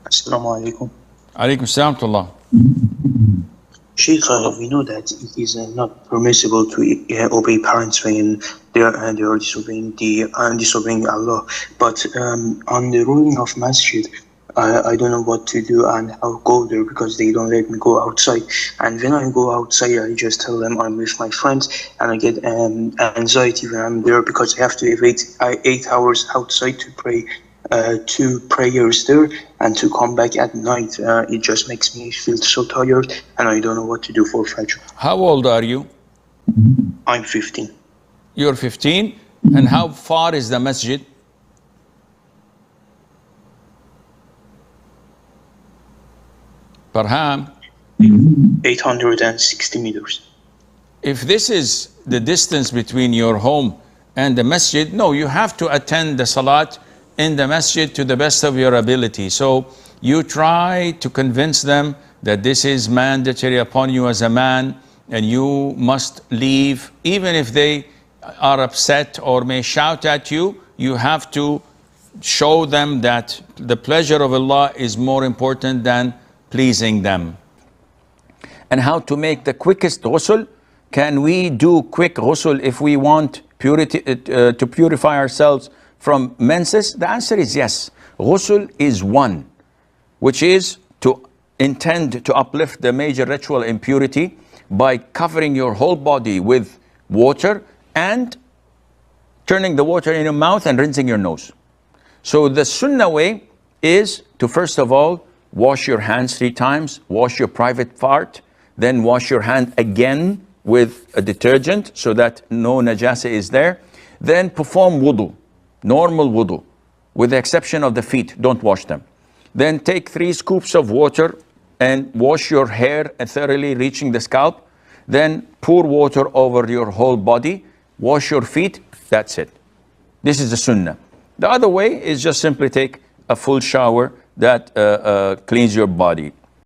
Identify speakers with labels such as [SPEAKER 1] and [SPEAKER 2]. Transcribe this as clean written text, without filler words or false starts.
[SPEAKER 1] Assalamu alaikum.
[SPEAKER 2] Alaikum salam to Allah.
[SPEAKER 1] Sheikh, we know that it is not permissible to obey parents when they are disobeying Allah. But on the ruling of masjid, I don't know what to do and how to go there because they don't let me go outside. And when I go outside, I just tell them I'm with my friends, and I get anxiety when I'm there because I have to wait 8 hours outside to pray 2 prayers there and to come back at night. It just makes me feel so tired, and I don't know what to do for Fajr.
[SPEAKER 2] How old are you?
[SPEAKER 1] I'm 15.
[SPEAKER 2] You're 15. And how far is the masjid? Parham,
[SPEAKER 1] 860 meters.
[SPEAKER 2] if this is the distance between your home and the masjid, no, you have to attend the salat in the masjid to the best of your ability. So you try to convince them that this is mandatory upon you as a man and you must leave. Even if they are upset or may shout at you, you have to show them that the pleasure of Allah is more important than pleasing them. And how to make the quickest ghusl? Can we do quick ghusl if we want to purify ourselves from menses? The answer is yes. Ghusl is one, which is to intend to uplift the major ritual impurity by covering your whole body with water and turning the water in your mouth and rinsing your nose. So the Sunnah way is to first of all wash your hands 3 times, wash your private part, then wash your hand again with a detergent so that no najasa is there. Then perform wudu, normal wudu, with the exception of the feet, don't wash them. Then take 3 scoops of water and wash your hair thoroughly, reaching the scalp. Then pour water over your whole body, wash your feet, that's it. This is the Sunnah. The other way is just simply take a full shower that cleans your body.